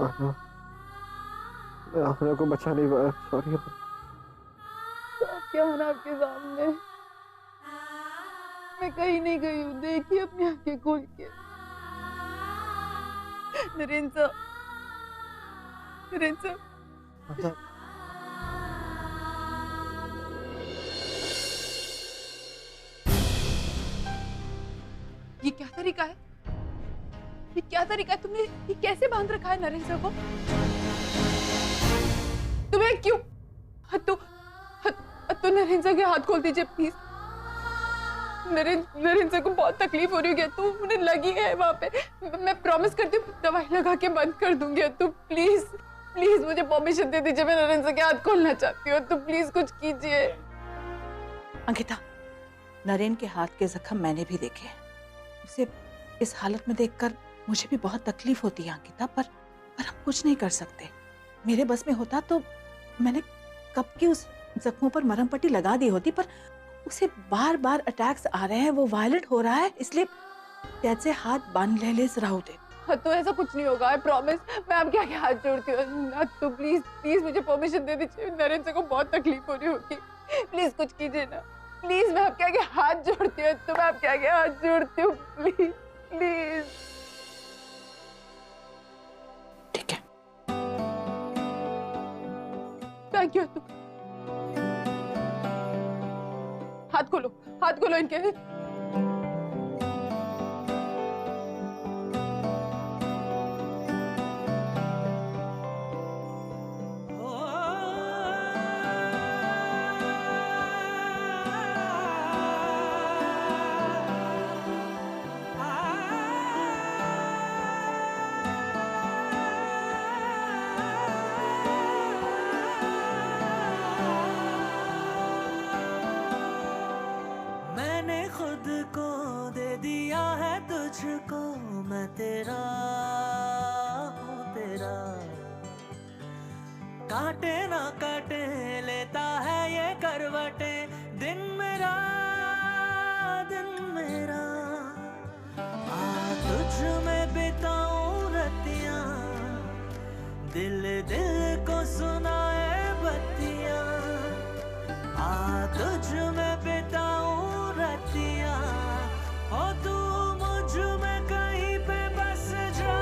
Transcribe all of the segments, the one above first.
मैं आखिर को बचा नहीं पाया, सॉरी। क्या होना आपके सामने, मैं कहीं नहीं गई हूँ, देखिए अपनी आंखें खोल के। नरेंद्र साहब, नरेंद्र साहब, ये क्या तरीका है, ये क्या तरीका है? तुमने ये कैसे बांध रखा है नरेंद्र साहब को? तुम्हें क्यों? तो नरेंद्र साहब के हाथ खोल दीजिए प्लीज। नरेंद्र साहब को बहुत तकलीफ हो रही है, तो उन्हें लगी है वहां पे। मैं प्रॉमिस करती हूँ दवाई लगा के बंद कर दूंगी। तो प्लीज प्लीज मुझे परमिशन दे दीजिए, मैं नरेंद्र साहब के हाथ खोलना चाहती हूँ। तो प्लीज कुछ कीजिए। अंकिता, नरेन के हाथ के जख्म मैंने भी देखे, उसे इस हालत में देखकर मुझे भी बहुत तकलीफ होती है अंकिता, पर हम कुछ नहीं कर सकते। मेरे बस में होता तो मैंने कब की उस जख्मों पर मरहम पट्टी लगा दी होती, पर उसे बार बार अटैक्स आ रहे हैं, वो वायलेंट हो रहा है, इसलिए कैसे हाथ बांध ले जरा उठे। तो ऐसा कुछ नहीं होगा, आई प्रॉमिस। मैं आपके आगे हाथ जोड़ती हूँ। तो प्लीज प्लीज मुझे परमिशन दे दीजिए, नरेंद्र को बहुत तकलीफ हो रही होगी। प्लीज कुछ कीजिए ना, प्लीज। मैं आपके आगे हाथ जोड़ती हूँ, तो मैं आपके आगे हाथ जोड़ती हूँ, प्लीज प्लीज। ठीक है, थैंक यू। हाथ खोलो, हाथ खोलो इनके। तुझको मैं तेरा हूँ तेरा, काटे ना काटे लेता है ये करवटे, दिन मेरा आ तुझ में बिताऊं रतियाँ, दिल दिल को सुनाए बत्तियाँ, आ तुझ में बिताऊं रतियाँ, हो तू मुझ में कहीं पे बस जा।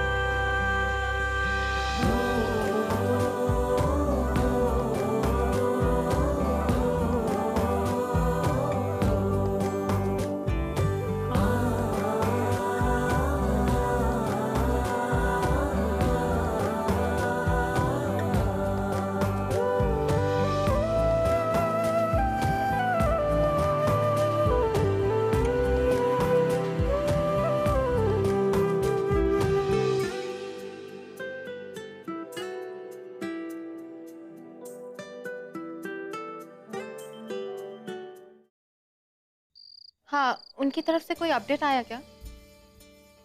हाँ, उनकी तरफ से कोई अपडेट आया क्या?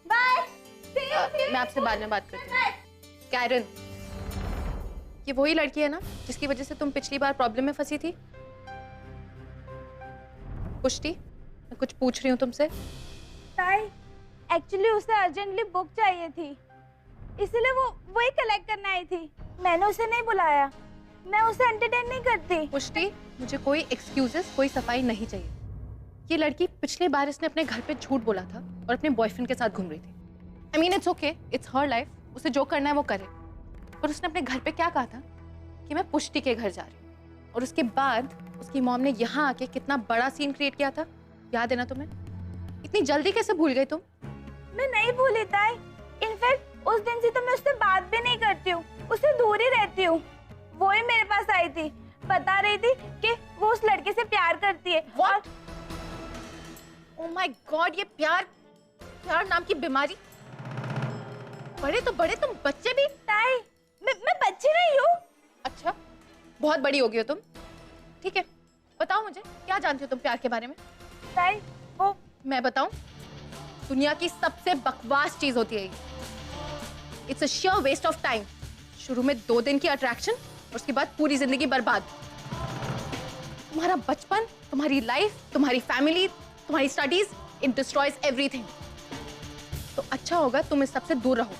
बाय। मैं आपसे बाद में बात करती हूँ। कैरन, ये वही लड़की है ना जिसकी वजह से तुम पिछली बार प्रॉब्लम में फंसी थी? पुष्टि, मैं कुछ पूछ रही हूँ तुमसे। ताई, एक्चुअली उसे अर्जेंटली बुक चाहिए थी, इसलिए वो वही कलेक्ट करने आई थी। मैंने उसे नहीं बुलाया, मैं उसे एंटरटेन नहीं करती। पुष्टि, मुझे कोई एक्सक्यूजेस, कोई सफाई नहीं चाहिए। ये लड़की पिछले बार इसने अपने घर पे झूठ बोला था और अपने बॉयफ्रेंड के साथ घूम रही थी। I mean it's okay, it's her life, उसे जो करना है वो करे। और उसने अपने घर पे क्या कहा था कि मैं पुष्टि के घर जा रही हूँ, और उसके बाद उसकी मॉम ने यहाँ आके कितना बड़ा सीन क्रिएट किया था, याद है ना तुम्हें? इतनी जल्दी कैसे भूल गई तुम? मैं नहीं भूली ताई, इनफैक्ट उस दिन से तो मैं उससे बात भी नहीं करती हूँ, उससे दूर ही रहती हूँ। वो ही मेरे पास आई थी, बता रही थी कि वो उस लड़के से प्यार करती है। What? Oh my God, ये प्यार नाम की बीमारी। बड़े तो बड़े, तुम बच्चे भी। ताई, मैं बच्ची नहीं हूँ। अच्छा, बहुत बड़ी हो गई हो तुम। ठीक है, बताओ मुझे क्या जानती हो तुम प्यार के बारे में? ताई, वो मैं बताऊं? दुनिया की सबसे बकवास चीज होती है ये। It's a sheer waste of time. शुरू में 2 दिन की अट्रैक्शन और उसके बाद पूरी जिंदगी बर्बाद। तुम्हारा बचपन, तुम्हारी लाइफ, तुम्हारी फैमिली, तुम्हारी स्टडीज, इट डिस्ट्रॉयज एवरीथिंग। तो अच्छा होगा तुम इस सबसे दूर रहो।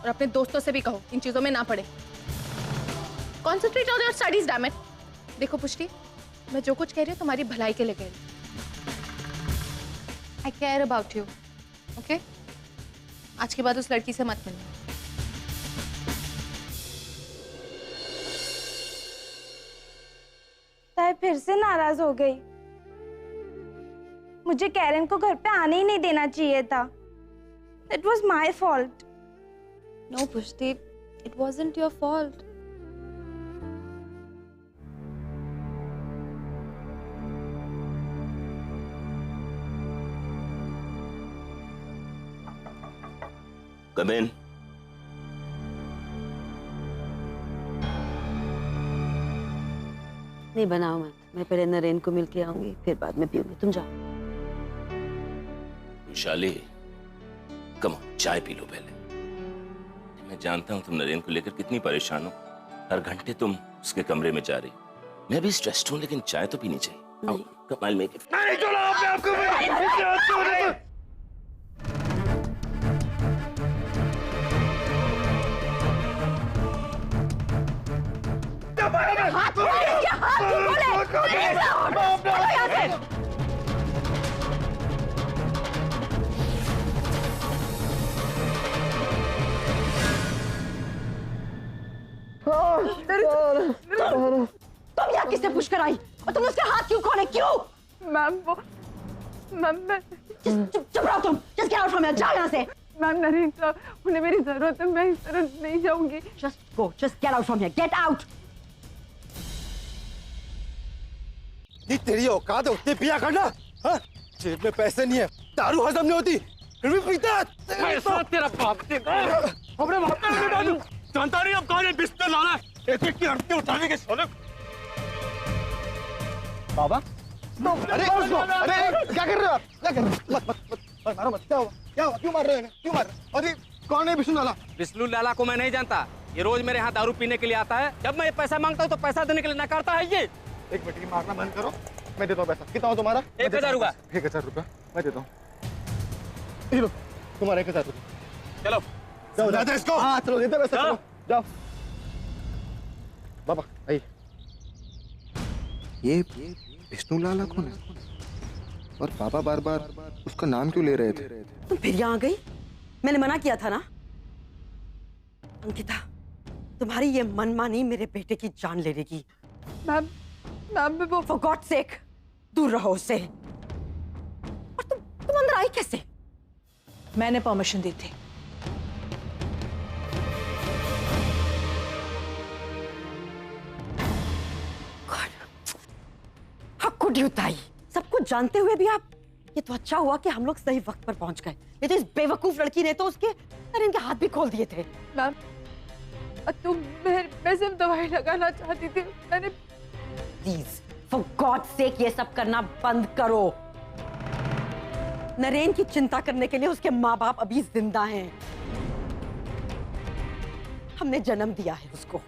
और अपने दोस्तों से भी कहो इन चीजों में ना पड़े। Concentrate on your studies damn it. देखो पुष्टि, मैं जो कुछ कह रही हूँ तुम्हारी भलाई के लिए कह रही हूँ। आई केयर अबाउट यू, ओके? आज के बाद उस लड़की से मत मिलना। ताई फिर से नाराज हो गई। मुझे कैरन को घर पे आने ही नहीं देना चाहिए था। It was my fault. No, Pushti, it wasn't your fault. Come in. नहीं बनाओ मत, मैं पहले नरेन को मिल के आऊंगी, फिर बाद में पीऊंगी। तुम जाओ। विशाली, कम चाय पी लो पहले। मैं जानता हूँ तुम नरेन को लेकर कितनी परेशान हो। हर घंटे तुम उसके कमरे में जा रही। मैं भी स्ट्रेस्ड हूँ, लेकिन चाय तो पीनी चाहिए। आओ, कमाल में नहीं छोड़ा आपने आपको। तुम यहाँ किसने पुश कराई और तुमने उसके हाथ क्यों खोले? क्यों? मैम वो मैम चुप रहो तुम। Just get out from here. जाओ यहाँ से। मैम नरेन साहब, उन्हें मेरी जरूरत है, मैं इस तरह नहीं जाऊंगी। Just go. Just get out from here. Get out. ये तेरी औकात है उतनी पिया करना? हाँ? जेब में पैसे नहीं है, दारू हजम नहीं होती, फिर भी पीता है। तेरा बाप अपने बाप पे डालू। जानता नहीं अब कौन है बिस्तर लाना है। एक एक की हड्डी उठाने के सोने। बाबा, अरे क्या कर रहे हो आप? क्या कर रहे हो? मत मारो मत। क्या हुआ? क्या हुआ? क्यों मार रहे हो? क्यों मार रहे हो? अरे कौन है विष्णु लाला? विष्णु लाला को मैं नहीं जानता। ये रोज मेरे यहाँ दारू पीने के लिए आता है। जब मैं पैसा मांगता हूँ तो पैसा देने के लिए नकारता है ये। एक मिनट, मारना बंद करो। मैं देता हूँ पैसा। कितना हो तुम्हारा? 1000 रुपया। 1000 रुपया मैं देता हूँ। लो तुम्हारा 1000 रुपया। चलो जाओ इसको। हाँ चलो देते पैसा। चलो जाओ। बाबा आइए। ये विष्णु लाला कौन है? और पापा बार बार उसका नाम क्यों ले रहे थे? तुम फिर यहाँ आ गई? मैंने मना किया था ना। अंकिता, तुम्हारी ये मनमानी मेरे बेटे की जान ले लेगी। मैम वो For God's sake, दूर रहो उससे। और तुम अंदर आई कैसे? मैंने परमिशन दी थी। How could you, ताई? सब कुछ जानते हुए भी आप? ये तो अच्छा हुआ कि हम लोग सही वक्त पर पहुंच गए। ये तो इस बेवकूफ लड़की ने तो उसके इनके हाथ भी खोल दिए थे। मैम मैं सिर्फ दवाई लगाना चाहती थी। मैंने प्लीज फॉर गॉड सेक ये सब करना बंद करो। नरेन की चिंता करने के लिए उसके माँ बाप अभी जिंदा हैं। हमने जन्म दिया है उसको।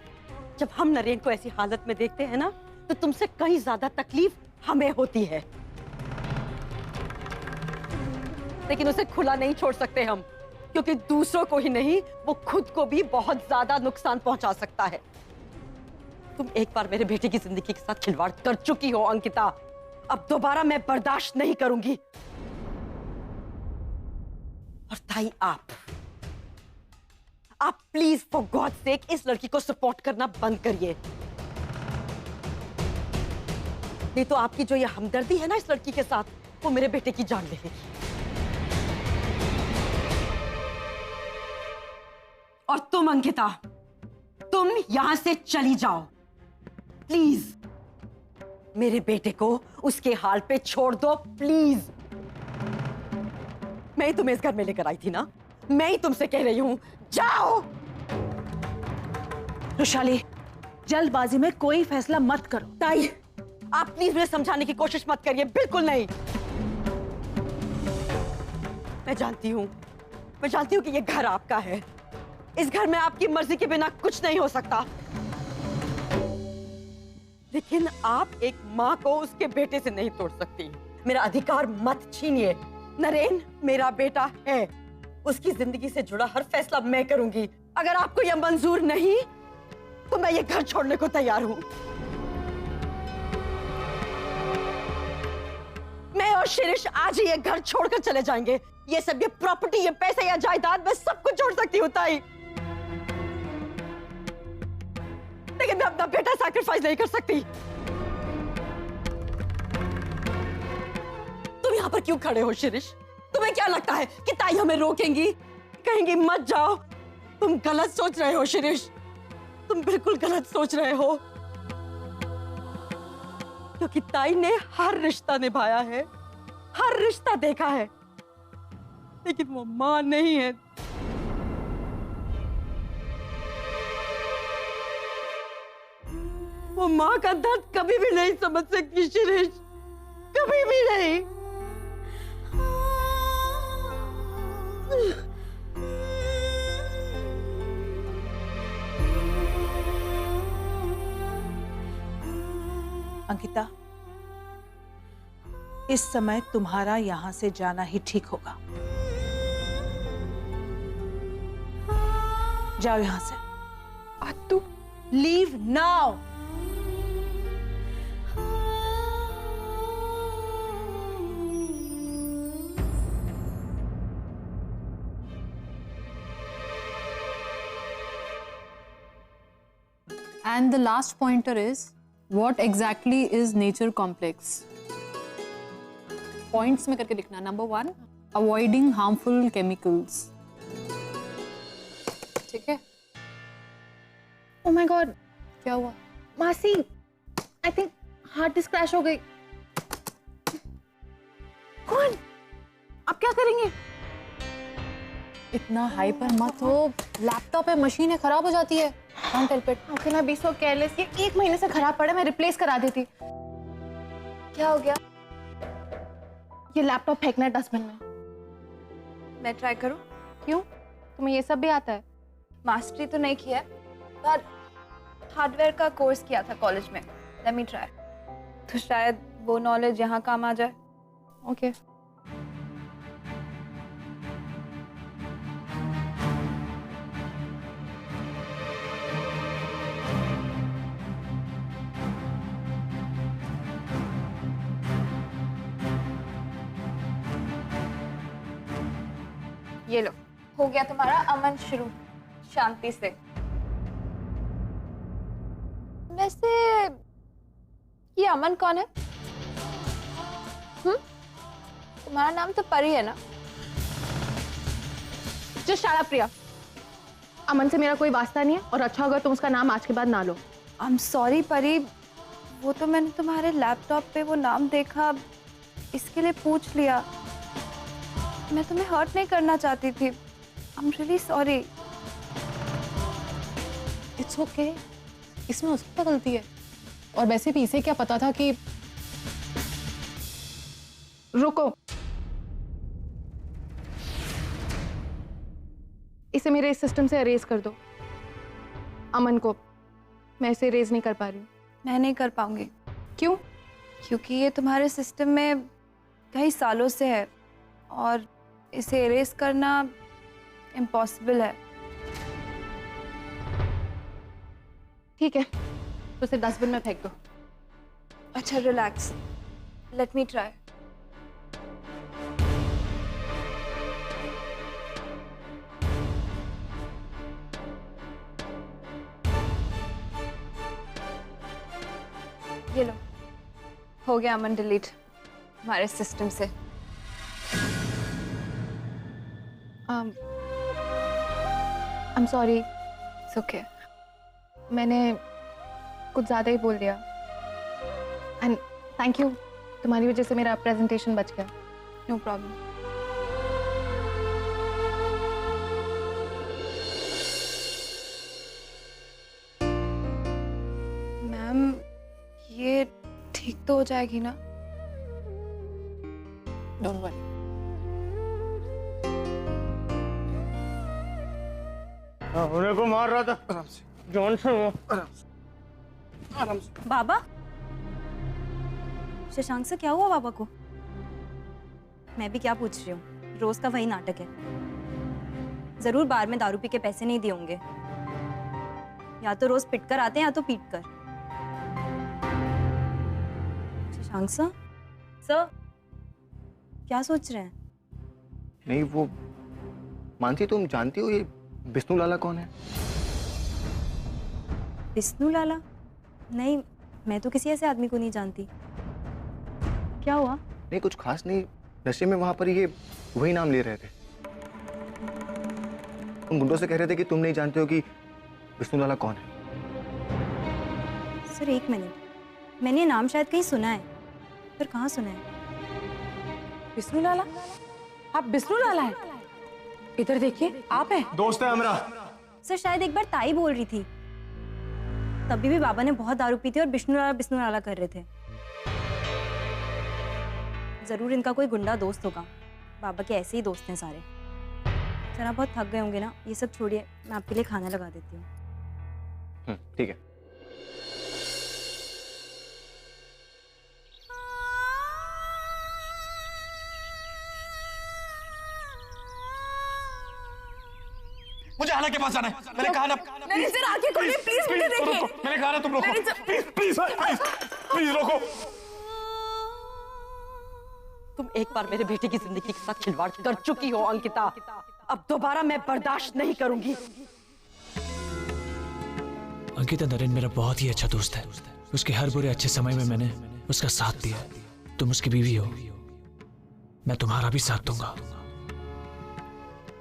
जब हम नरेन को ऐसी हालत में देखते हैं ना, तो तुमसे कहीं ज्यादा तकलीफ हमें होती है। लेकिन उसे खुला नहीं छोड़ सकते हम, क्योंकि दूसरों को ही नहीं, वो खुद को भी बहुत ज्यादा नुकसान पहुंचा सकता है। तुम एक बार मेरे बेटे की जिंदगी के साथ खिलवाड़ कर चुकी हो अंकिता। अब दोबारा मैं बर्दाश्त नहीं करूंगी। और ताई आप प्लीज फॉर गॉड सेक इस लड़की को सपोर्ट करना बंद करिए। नहीं तो आपकी जो ये हमदर्दी है ना इस लड़की के साथ, वो मेरे बेटे की जान ले लेगी। और तुम अंकिता, तुम यहां से चली जाओ प्लीज। मेरे बेटे को उसके हाल पे छोड़ दो प्लीज। मैं ही तुम्हें इस घर में लेकर आई थी ना, मैं ही तुमसे कह रही हूं जाओ। रुशाली, जल्दबाजी में कोई फैसला मत करो। ताई, आप प्लीज मुझे समझाने की कोशिश मत करिए, बिल्कुल नहीं। मैं जानती हूं कि ये घर आपका है। इस घर में आपकी मर्जी के बिना कुछ नहीं हो सकता। लेकिन आप एक माँ को उसके बेटे से नहीं तोड़ सकती। मेरा अधिकार मत छीनिए। नरेन मेरा बेटा है, उसकी जिंदगी से जुड़ा हर फैसला मैं करूंगी। अगर आपको यह मंजूर नहीं तो मैं ये घर छोड़ने को तैयार हूं। मैं और शिरीष आज ही ये घर छोड़कर चले जाएंगे। ये सब, ये प्रॉपर्टी, ये पैसे या जायदाद, मैं सब कुछ छोड़ सकती हूँ ताई, लेकिन मैं अपना बेटा सैक्रिफाइस नहीं कर सकती। तुम यहाँ पर क्यों खड़े हो शिरीष? तुम्हें क्या लगता है कि ताई हमें रोकेंगी, कहेंगी मत जाओ? तुम गलत सोच रहे हो शिरीष, तुम बिल्कुल गलत सोच रहे हो, क्योंकि ताई ने हर रिश्ता निभाया है, हर रिश्ता देखा है, लेकिन वो मां नहीं है। वो मां का दर्द कभी भी नहीं समझ सकती शिरीष, कभी भी नहीं। अंकिता, इस समय तुम्हारा यहां से जाना ही ठीक होगा। जाओ यहां से। आत्तू, leave now. And the last pointer is, what exactly is nature complex? Points में करके लिखना। Number 1, avoiding harmful chemicals. ठीक है? Oh my God, क्या हुआ? मासी, I think hard disk crash हो गई। कौन? अब क्या करेंगे? इतना हाइपर मत हो, लैपटॉप है, मशीन है, खराब हो जाती है। Can't help it. How can I be so careless? ये 1 महीने से खराब पड़ा है, मैं रिप्लेस करा देती। क्या हो गया? ये लैपटॉप फेंकना है डस्टबिन में। मैं ट्राई करूं? क्यों? तुम्हें ये सब भी आता है? मास्टरी तो नहीं किया है, पर हार्डवेयर का कोर्स किया था कॉलेज में। लेट मी ट्राई, तो शायद वो नॉलेज यहाँ काम आ जाए। ओके। ये लो, हो गया तुम्हारा अमन शुरू, शांति से। वैसे ये अमन कौन है? तुम्हारा नाम तो परी है ना? Just shut up, प्रिया। अमन से मेरा कोई वास्ता नहीं है, और अच्छा होगा तुम उसका नाम आज के बाद ना लो। I'm sorry परी, वो तो मैंने तुम्हारे लैपटॉप पे वो नाम देखा, इसके लिए पूछ लिया। मैं तुम्हें हर्ट नहीं करना चाहती थी। I'm really sorry. It's okay. इसमें उसकी क्या गलती है? और वैसे भी इसे क्या पता था कि... रुको, इसे मेरे इस सिस्टम से अरेज कर दो। अमन को मैं इसे अरेज नहीं कर पा रही हूँ। मैं नहीं कर पाऊंगी। क्यों? क्योंकि ये तुम्हारे सिस्टम में कई सालों से है और इसे इरेज करना इम्पॉसिबल है। ठीक है, तो इसे डस्टबिन में फेंक दो। अच्छा, रिलैक्स, लेट मी ट्राई। ये लो, हो गया अमन डिलीट हमारे सिस्टम से। I'm sorry, It's okay. मैंने कुछ ज़्यादा ही बोल दिया। एंड थैंक यू, तुम्हारी वजह से मेरा प्रेजेंटेशन बच गया। No problem. मैम, ये ठीक तो हो जाएगी ना? Don't worry. उन्हें को मार रहा था। आराम से, जॉन से वो। आराम से, आराम से। बाबा, शशांक से क्या हुआ बाबा को? मैं भी क्या पूछ रही हूँ, रोज का वही नाटक है। जरूर बार में दारू पी के पैसे नहीं दिए होंगे। या तो रोज पिट कर आते हैं या तो पीट कर। शशांक सर, क्या सोच रहे हैं? नहीं वो मानसी, तुम जानती हो ये विष्णु लाला कौन है? विष्णु लाला? नहीं, मैं तो किसी ऐसे आदमी को नहीं जानती। क्या हुआ? नहीं कुछ खास नहीं, नशे में वहां पर ये वही नाम ले रहे थे। तुम गुंडों से कह रहे थे कि तुम नहीं जानते हो कि विष्णु लाला कौन है। सर एक मिनट, मैंने ये नाम शायद कहीं सुना है, पर कहाँ सुना है? विष्णु लाला? आप विष्णु लाला हैं? इधर देखिए, आप हैं? दोस्त है हमारा। सर शायद एक बार ताई बोल रही थी, तभी भी बाबा ने बहुत दारू पी थी और विष्णु लाला कर रहे थे। जरूर इनका कोई गुंडा दोस्त होगा, बाबा के ऐसे ही दोस्त हैं सारे। सर आप बहुत थक गए होंगे ना, ये सब छोड़िए, मैं आपके लिए खाना लगा देती हूँ। ठीक है। मुझे हाना के पास जाना है। मैंने कहा ना। नहीं सर, आंखें खोलिए प्लीज, मुझे देखिए। मैंने कहा ना तुम रोको। प्लीज प्लीज प्लीज प्लीज रोको। तुम एक बार मेरे बेटे की जिंदगी के साथ खिलवाड़ कर चुकी हो अंकिता, अब दोबारा मैं बर्दाश्त नहीं करूंगी। अंकिता, नरेन मेरा बहुत ही अच्छा दोस्त है। उसके हर बुरे अच्छे समय में मैंने उसका साथ दिया। तुम उसकी बीवी हो, मैं तुम्हारा भी साथ दूंगा।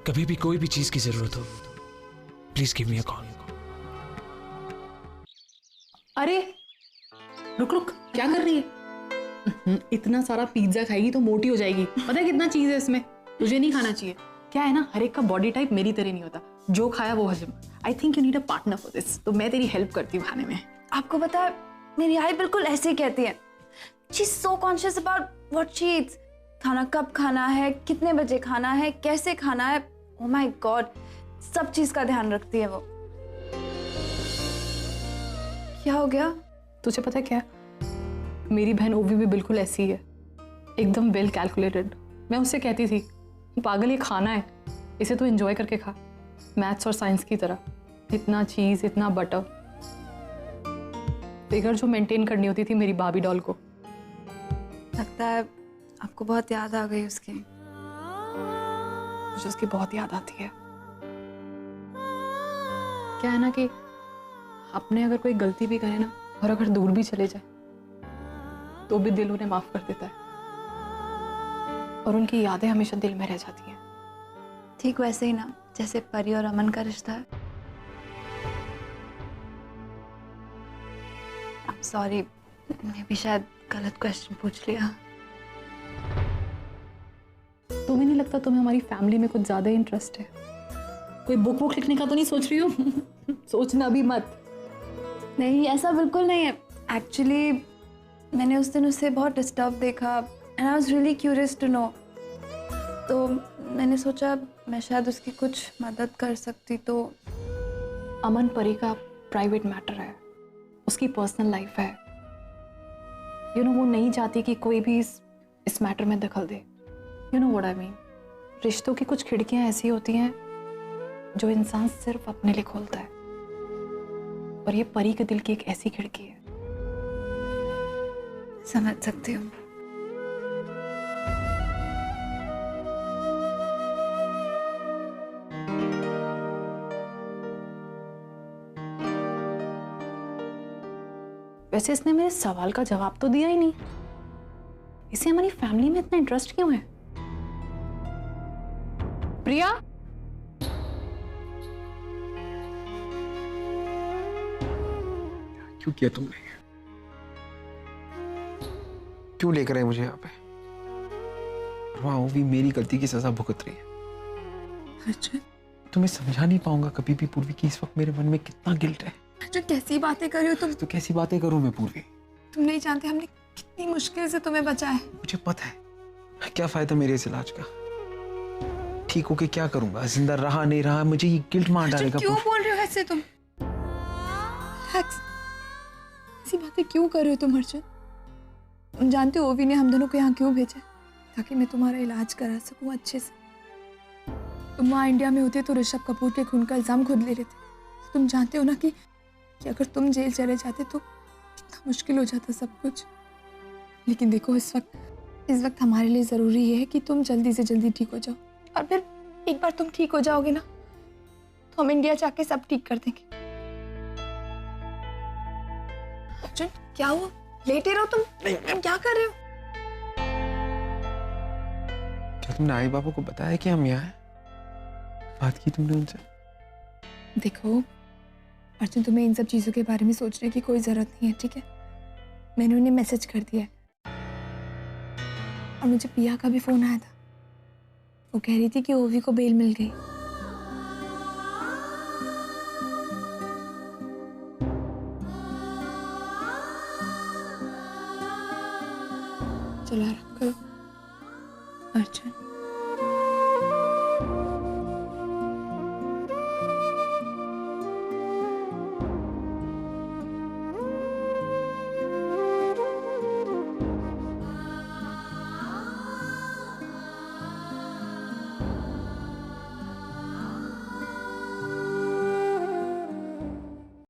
कभी भी कोई भी चीज की जरूरत हो, please give me a call. अरे रुक रुक, क्या कर रही है? इतना सारा पिज्जा खाएगी तो मोटी हो जाएगी। पता है कितना चीज है इसमें, तुझे नहीं खाना चाहिए। क्या है ना, हर एक का बॉडी टाइप मेरी तरह नहीं होता, जो खाया वो हजम। I think you need a partner for this, तो मैं तेरी हेल्प करती हूँ खाने में। आपको पता है मेरी आई बिल्कुल ऐसे ही कहती है। She is so conscious about what she Yeats. खाना कब खाना है, कितने बजे खाना है, कैसे खाना है, ओह माय गॉड, सब चीज का ध्यान रखती है वो। क्या हो गया? तुझे पता क्या, मेरी बहन ओवी भी बिल्कुल ऐसी है, एकदम वेल कैलकुलेटेड। मैं उससे कहती थी, पागल ये खाना है, इसे तो एंजॉय करके खा, मैथ्स और साइंस की तरह। इतना चीज, इतना बटर, फिगर जो मेंटेन करनी होती थी मेरी बाबी डॉल को। लगता है आपको बहुत याद आ गई उसकी। मुझे उसकी बहुत याद आती है। क्या है ना कि अपने अगर कोई गलती भी करे ना, और अगर दूर भी चले जाए, तो भी दिल उन्हें माफ कर देता है, और उनकी यादें हमेशा दिल में रह जाती हैं। ठीक वैसे ही ना, जैसे परी और अमन का रिश्ता है। I'm sorry, मैं भी शायद गलत क्वेश्चन पूछ लिया। तुम्हें नहीं लगता तुम्हें हमारी फैमिली में कुछ ज्यादा इंटरेस्ट है? कोई बुक वुक लिखने का तो नहीं सोच रही हो? सोचना भी मत। नहीं, ऐसा बिल्कुल नहीं है। एक्चुअली मैंने उस दिन उसे बहुत डिस्टर्ब देखा and I was really curious to know, तो मैंने सोचा मैं शायद उसकी कुछ मदद कर सकती। तो अमन परी का प्राइवेट मैटर है, उसकी पर्सनल लाइफ है। वो नहीं चाहती कि कोई भी इस मैटर में दखल दे। You know what I mean. रिश्तों की कुछ खिड़कियां ऐसी होती हैं जो इंसान सिर्फ अपने लिए खोलता है, और ये परी के दिल की एक ऐसी खिड़की है। समझ सकती हूँ। वैसे इसने मेरे सवाल का जवाब तो दिया ही नहीं। इसे हमारी फैमिली में इतना इंटरेस्ट क्यों है? प्रिया, क्यों किया तुमने? क्यों लेकर आए मुझे यहाँ पे? वहाँ वो भी मेरी गलती की सजा भुगत रही है। अच्छा, तुम्हें समझा नहीं पाऊंगा कभी भी पूर्वी कि इस वक्त मेरे मन में कितना गिल्ट है। अच्छा कैसी बातें कर रही हो तुम? तो कैसी बातें करूं मैं पूर्वी? तुम नहीं जानते हमने कितनी मुश्किल से तुम्हें बचाया। मुझे पता है, क्या फायदा मेरे इस इलाज का? ठीक होके क्या करूंगा? जिंदा रहा नहीं रहा, मुझे ये गिल्ट मार डालेगा। क्यों बोल रहे हो ऐसे तुम? ऐसी बातें क्यों कर रहे हो तुम अर्जुन? तुम जानते हो ओवी ने हम दोनों को यहाँ क्यों भेजा? ताकि मैं तुम्हारा इलाज करा सकूं अच्छे से। तुम वहाँ इंडिया में होते तो ऋषभ कपूर के खून का इल्जाम खुद ले रहे थे। तुम जानते हो ना कि अगर तुम जेल चले जाते तो कितना मुश्किल हो जाता सब कुछ। लेकिन देखो इस वक्त हमारे लिए ज़रूरी ये है कि तुम जल्दी से जल्दी ठीक हो जाओ, और फिर एक बार तुम ठीक हो जाओगे ना तो हम इंडिया जाके सब ठीक कर देंगे। अर्जुन क्या हुआ, लेटे रहो तुम क्या कर रहे हो? क्या तुमने आई बाबू को बताया कि हम यहाँ हैं? बात की तुमने उनसे? देखो अर्जुन, तुम्हें इन सब चीज़ों के बारे में सोचने की कोई ज़रूरत नहीं है, ठीक है? मैंने उन्हें मैसेज कर दिया है और मुझे पिया का भी फ़ोन आया था। वो कह रही थी कि ओवी को बेल मिल गई। चलो आराम करो अर्जुन।